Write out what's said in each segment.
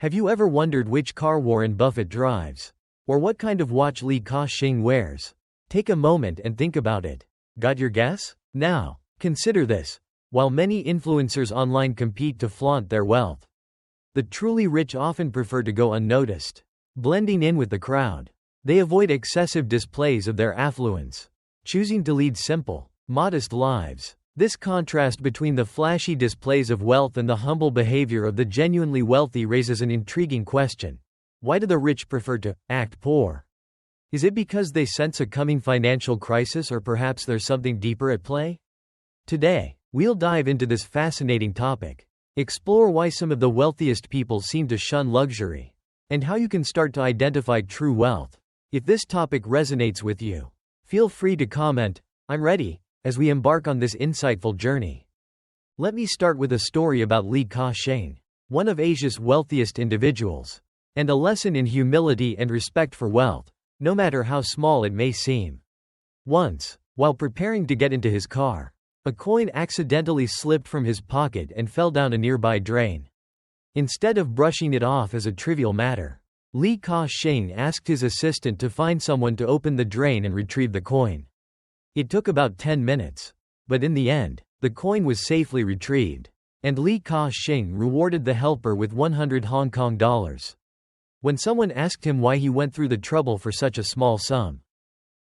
Have you ever wondered which car Warren Buffett drives? Or what kind of watch Li Ka-shing wears? Take a moment and think about it. Got your guess? Now, consider this. While many influencers online compete to flaunt their wealth, the truly rich often prefer to go unnoticed, blending in with the crowd. They avoid excessive displays of their affluence, choosing to lead simple, modest lives. This contrast between the flashy displays of wealth and the humble behavior of the genuinely wealthy raises an intriguing question. Why do the rich prefer to act poor? Is it because they sense a coming financial crisis, or perhaps there's something deeper at play? Today, we'll dive into this fascinating topic, explore why some of the wealthiest people seem to shun luxury, and how you can start to identify true wealth. If this topic resonates with you, feel free to comment, "I'm ready," as we embark on this insightful journey. Let me start with a story about Li Ka-shing, one of Asia's wealthiest individuals, and a lesson in humility and respect for wealth, no matter how small it may seem. Once, while preparing to get into his car, a coin accidentally slipped from his pocket and fell down a nearby drain. Instead of brushing it off as a trivial matter, Li Ka-shing asked his assistant to find someone to open the drain and retrieve the coin. It took about 10 minutes, but in the end, the coin was safely retrieved, and Li Ka-shing rewarded the helper with 100 Hong Kong dollars. When someone asked him why he went through the trouble for such a small sum,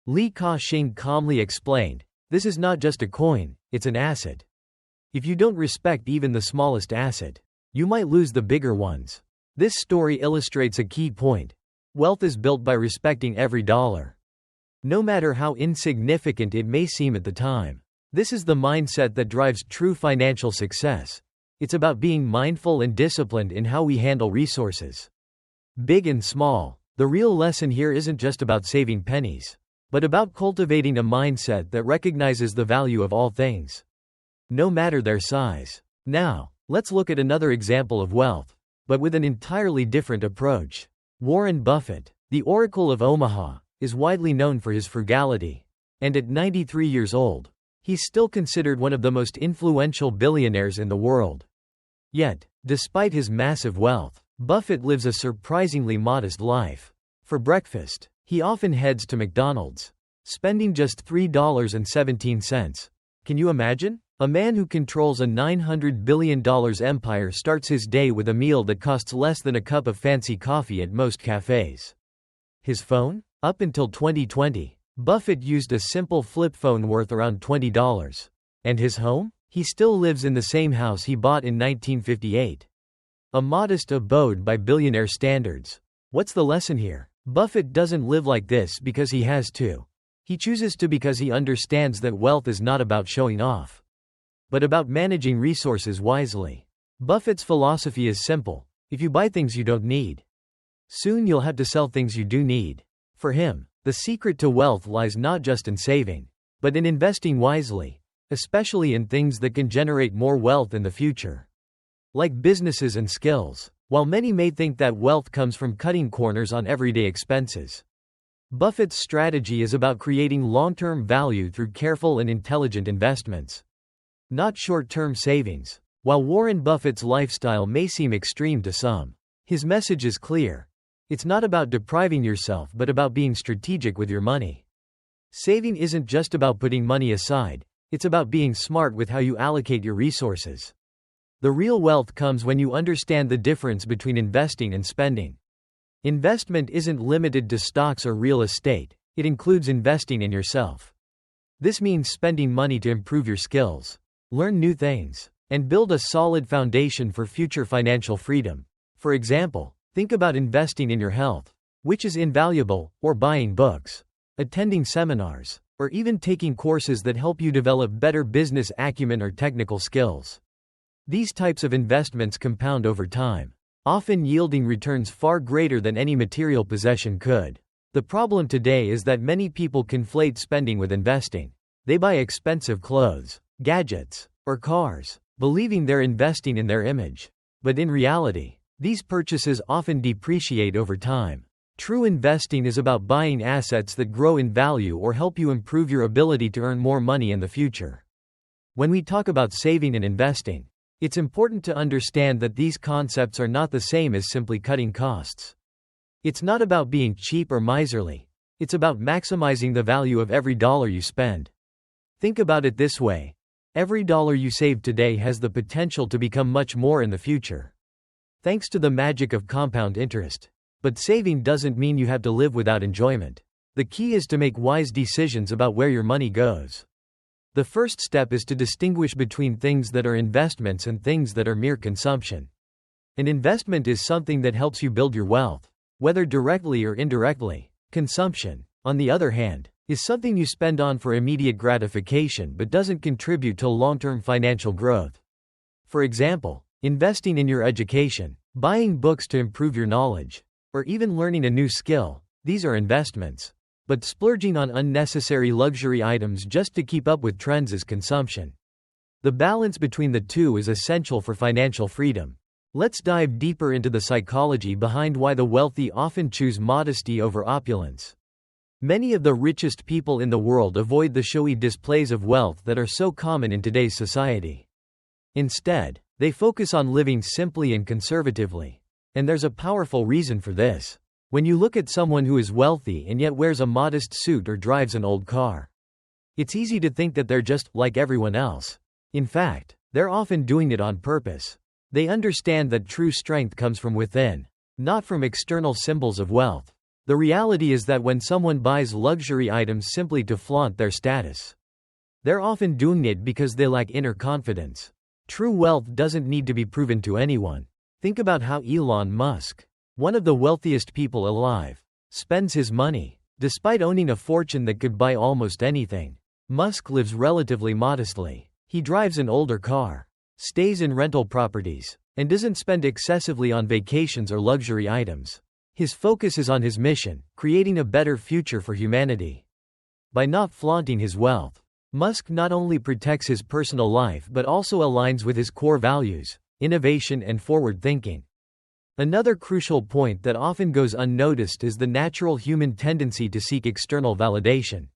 Li Ka-shing calmly explained, "This is not just a coin, it's an asset. If you don't respect even the smallest asset, you might lose the bigger ones." This story illustrates a key point. Wealth is built by respecting every dollar, no matter how insignificant it may seem at the time. This is the mindset that drives true financial success. It's about being mindful and disciplined in how we handle resources, big and small. The real lesson here isn't just about saving pennies, but about cultivating a mindset that recognizes the value of all things, no matter their size. Now, let's look at another example of wealth, but with an entirely different approach. Warren Buffett, the Oracle of Omaha, is widely known for his frugality, and at 93 years old, he's still considered one of the most influential billionaires in the world. Yet, despite his massive wealth, Buffett lives a surprisingly modest life. For breakfast, he often heads to McDonald's, spending just $3.17. Can you imagine? A man who controls a $900 billion empire starts his day with a meal that costs less than a cup of fancy coffee at most cafes. His phone? Up until 2020, Buffett used a simple flip phone worth around $20. And his home? He still lives in the same house he bought in 1958. A modest abode by billionaire standards. What's the lesson here? Buffett doesn't live like this because he has to. He chooses to because he understands that wealth is not about showing off, but about managing resources wisely. Buffett's philosophy is simple: if you buy things you don't need, soon you'll have to sell things you do need. For him, the secret to wealth lies not just in saving, but in investing wisely, especially in things that can generate more wealth in the future, like businesses and skills. While many may think that wealth comes from cutting corners on everyday expenses, Buffett's strategy is about creating long-term value through careful and intelligent investments, not short-term savings. While Warren Buffett's lifestyle may seem extreme to some, his message is clear. It's not about depriving yourself but about being strategic with your money. Saving isn't just about putting money aside, it's about being smart with how you allocate your resources. The real wealth comes when you understand the difference between investing and spending. Investment isn't limited to stocks or real estate, it includes investing in yourself. This means spending money to improve your skills, learn new things, and build a solid foundation for future financial freedom. For example, think about investing in your health, which is invaluable, or buying books, attending seminars, or even taking courses that help you develop better business acumen or technical skills. These types of investments compound over time, often yielding returns far greater than any material possession could. The problem today is that many people conflate spending with investing. They buy expensive clothes, gadgets, or cars, believing they're investing in their image. But in reality, these purchases often depreciate over time. True investing is about buying assets that grow in value or help you improve your ability to earn more money in the future. When we talk about saving and investing, It's important to understand that these concepts are not the same as simply cutting costs. It's not about being cheap or miserly. It's about maximizing the value of every dollar you spend. Think about it this way. Every dollar you save today has the potential to become much more in the future, thanks to the magic of compound interest. But saving doesn't mean you have to live without enjoyment. The key is to make wise decisions about where your money goes. The first step is to distinguish between things that are investments and things that are mere consumption. An investment is something that helps you build your wealth, whether directly or indirectly. Consumption, on the other hand, is something you spend on for immediate gratification but doesn't contribute to long-term financial growth. For example, investing in your education, buying books to improve your knowledge, or even learning a new skill, these are investments. But splurging on unnecessary luxury items just to keep up with trends is consumption. The balance between the two is essential for financial freedom. Let's dive deeper into the psychology behind why the wealthy often choose modesty over opulence. Many of the richest people in the world avoid the showy displays of wealth that are so common in today's society. Instead, they focus on living simply and conservatively. And there's a powerful reason for this. When you look at someone who is wealthy and yet wears a modest suit or drives an old car, it's easy to think that they're just like everyone else. In fact, they're often doing it on purpose. They understand that true strength comes from within, not from external symbols of wealth. The reality is that when someone buys luxury items simply to flaunt their status, they're often doing it because they lack inner confidence. True wealth doesn't need to be proven to anyone. Think about how Elon Musk, one of the wealthiest people alive, spends his money. Despite owning a fortune that could buy almost anything, Musk lives relatively modestly. He drives an older car, stays in rental properties, and doesn't spend excessively on vacations or luxury items. His focus is on his mission, creating a better future for humanity. By not flaunting his wealth, Musk not only protects his personal life but also aligns with his core values, innovation and forward thinking. Another crucial point that often goes unnoticed is the natural human tendency to seek external validation,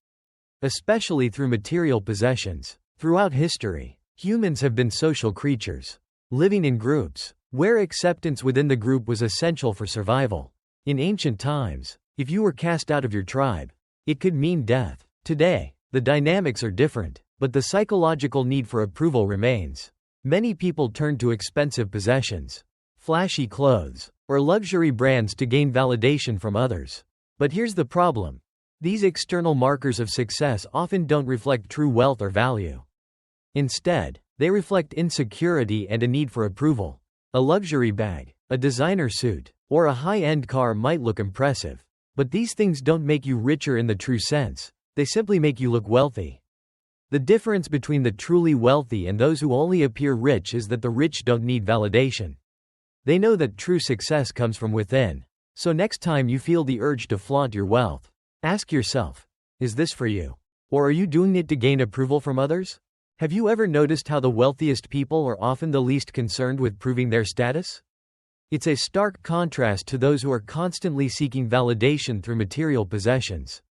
especially through material possessions. Throughout history, humans have been social creatures, living in groups, where acceptance within the group was essential for survival. In ancient times, if you were cast out of your tribe, it could mean death. Today, the dynamics are different, but the psychological need for approval remains. Many people turn to expensive possessions, flashy clothes, or luxury brands to gain validation from others. But here's the problem. These external markers of success often don't reflect true wealth or value. Instead, they reflect insecurity and a need for approval. A luxury bag, a designer suit, or a high-end car might look impressive, but these things don't make you richer in the true sense. They simply make you look wealthy. The difference between the truly wealthy and those who only appear rich is that the rich don't need validation. They know that true success comes from within. So next time you feel the urge to flaunt your wealth, ask yourself, is this for you? Or are you doing it to gain approval from others? Have you ever noticed how the wealthiest people are often the least concerned with proving their status? It's a stark contrast to those who are constantly seeking validation through material possessions.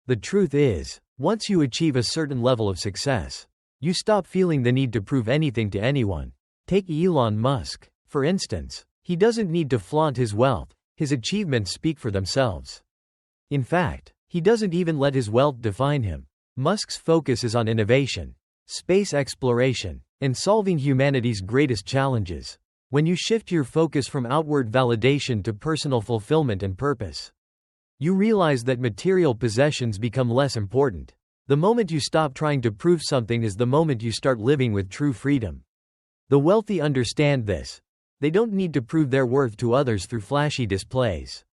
The truth is, once you achieve a certain level of success, you stop feeling the need to prove anything to anyone. Take Elon Musk, for instance. He doesn't need to flaunt his wealth. His achievements speak for themselves. In fact, he doesn't even let his wealth define him. Musk's focus is on innovation, space exploration, and solving humanity's greatest challenges. When you shift your focus from outward validation to personal fulfillment and purpose, you realize that material possessions become less important. The moment you stop trying to prove something is the moment you start living with true freedom. The wealthy understand this. They don't need to prove their worth to others through flashy displays.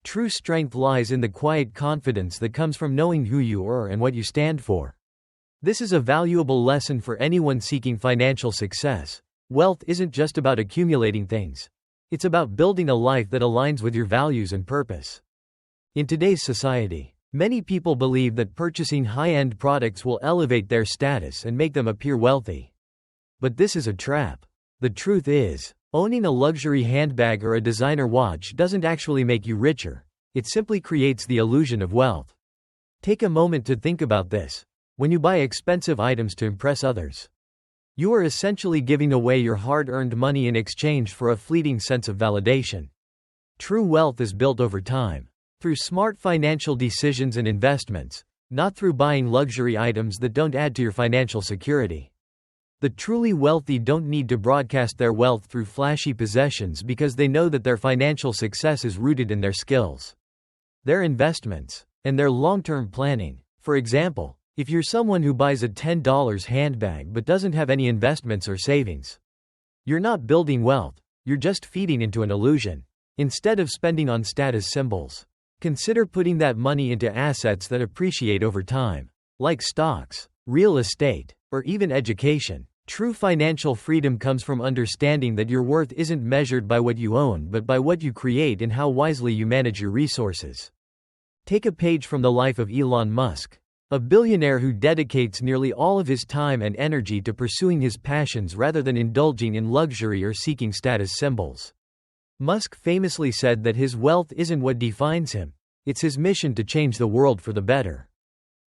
True strength lies in the quiet confidence that comes from knowing who you are and what you stand for. This is a valuable lesson for anyone seeking financial success. Wealth isn't just about accumulating things. It's about building a life that aligns with your values and purpose. In today's society, many people believe that purchasing high-end products will elevate their status and make them appear wealthy. But this is a trap. The truth is, owning a luxury handbag or a designer watch doesn't actually make you richer. It simply creates the illusion of wealth. Take a moment to think about this. When you buy expensive items to impress others, You are essentially giving away your hard-earned money in exchange for a fleeting sense of validation. True wealth is built over time, through smart financial decisions and investments, not through buying luxury items that don't add to your financial security. The truly wealthy don't need to broadcast their wealth through flashy possessions because they know that their financial success is rooted in their skills, their investments, and their long-term planning. For example, if you're someone who buys a $10 handbag but doesn't have any investments or savings, you're not building wealth, you're just feeding into an illusion. Instead of spending on status symbols, consider putting that money into assets that appreciate over time, like stocks, real estate, or even education. True financial freedom comes from understanding that your worth isn't measured by what you own but by what you create and how wisely you manage your resources. Take a page from the life of Elon Musk, a billionaire who dedicates nearly all of his time and energy to pursuing his passions rather than indulging in luxury or seeking status symbols. Musk famously said that his wealth isn't what defines him, it's his mission to change the world for the better.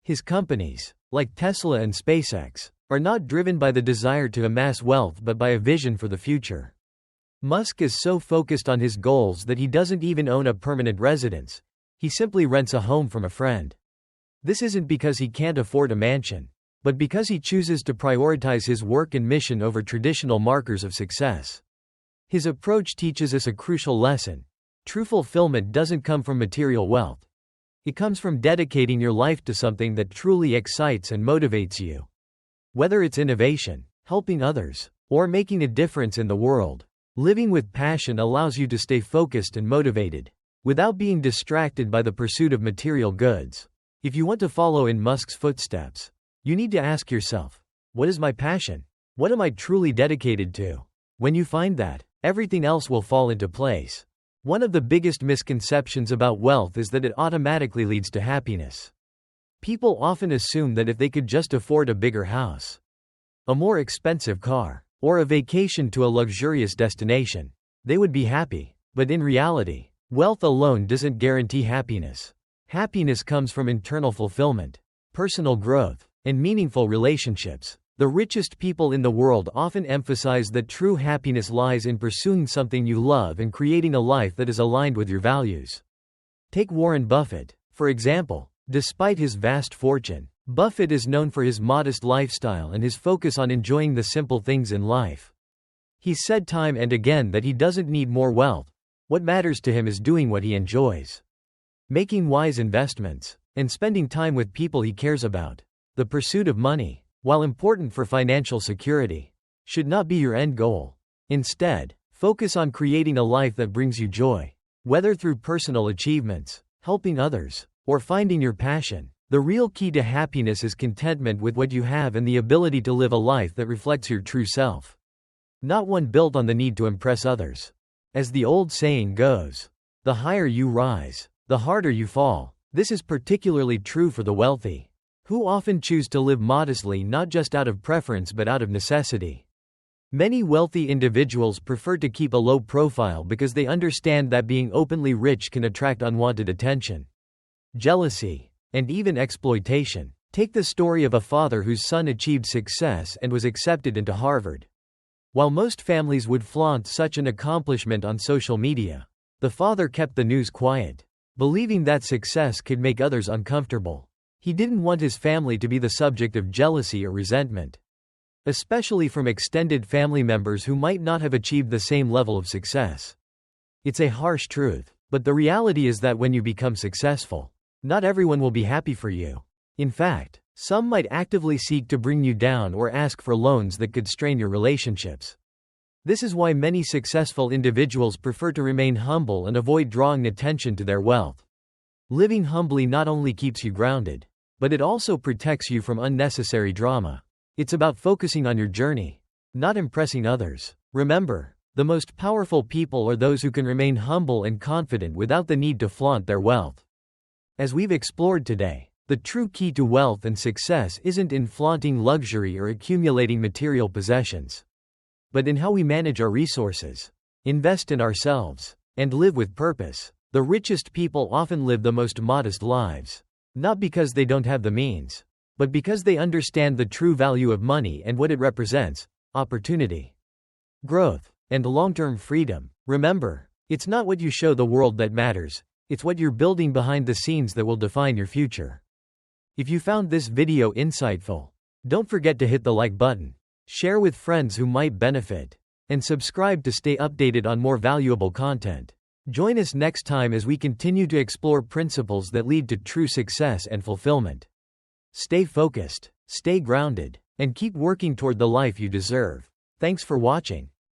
His companies, like Tesla and SpaceX, are not driven by the desire to amass wealth but by a vision for the future. Musk is so focused on his goals that he doesn't even own a permanent residence, he simply rents a home from a friend. This isn't because he can't afford a mansion, but because he chooses to prioritize his work and mission over traditional markers of success. His approach teaches us a crucial lesson. True fulfillment doesn't come from material wealth. It comes from dedicating your life to something that truly excites and motivates you. Whether it's innovation, helping others, or making a difference in the world, living with passion allows you to stay focused and motivated, without being distracted by the pursuit of material goods. If you want to follow in Musk's footsteps, you need to ask yourself, what is my passion? What am I truly dedicated to? When you find that, everything else will fall into place. One of the biggest misconceptions about wealth is that it automatically leads to happiness. People often assume that if they could just afford a bigger house, a more expensive car, or a vacation to a luxurious destination, they would be happy. But in reality, wealth alone doesn't guarantee happiness. Happiness comes from internal fulfillment, personal growth, and meaningful relationships. The richest people in the world often emphasize that true happiness lies in pursuing something you love and creating a life that is aligned with your values. Take Warren Buffett, for example. Despite his vast fortune, Buffett is known for his modest lifestyle and his focus on enjoying the simple things in life. He's said time and again that he doesn't need more wealth. What matters to him is doing what he enjoys, making wise investments, and spending time with people he cares about. The pursuit of money, while important for financial security, should not be your end goal. Instead, focus on creating a life that brings you joy. Whether through personal achievements, helping others, or finding your passion, the real key to happiness is contentment with what you have and the ability to live a life that reflects your true self, not one built on the need to impress others. As the old saying goes, the higher you rise, the harder you fall. This is particularly true for the wealthy, who often choose to live modestly not just out of preference but out of necessity. Many wealthy individuals prefer to keep a low profile because they understand that being openly rich can attract unwanted attention, jealousy, and even exploitation. Take the story of a father whose son achieved success and was accepted into Harvard. While most families would flaunt such an accomplishment on social media, the father kept the news quiet, believing that success could make others uncomfortable. He didn't want his family to be the subject of jealousy or resentment, especially from extended family members who might not have achieved the same level of success. It's a harsh truth, but the reality is that when you become successful, not everyone will be happy for you. In fact, some might actively seek to bring you down or ask for loans that could strain your relationships. This is why many successful individuals prefer to remain humble and avoid drawing attention to their wealth. Living humbly not only keeps you grounded, but it also protects you from unnecessary drama. It's about focusing on your journey, not impressing others. Remember, the most powerful people are those who can remain humble and confident without the need to flaunt their wealth. As we've explored today, the true key to wealth and success isn't in flaunting luxury or accumulating material possessions, but in how we manage our resources, invest in ourselves, and live with purpose. The richest people often live the most modest lives, not because they don't have the means, but because they understand the true value of money and what it represents. opportunity, growth, and long-term freedom. Remember, it's not what you show the world that matters, it's what you're building behind the scenes that will define your future. If you found this video insightful, don't forget to hit the like button, share with friends who might benefit, and subscribe to stay updated on more valuable content. Join us next time as we continue to explore principles that lead to true success and fulfillment. Stay focused, stay grounded, and keep working toward the life you deserve. Thanks for watching.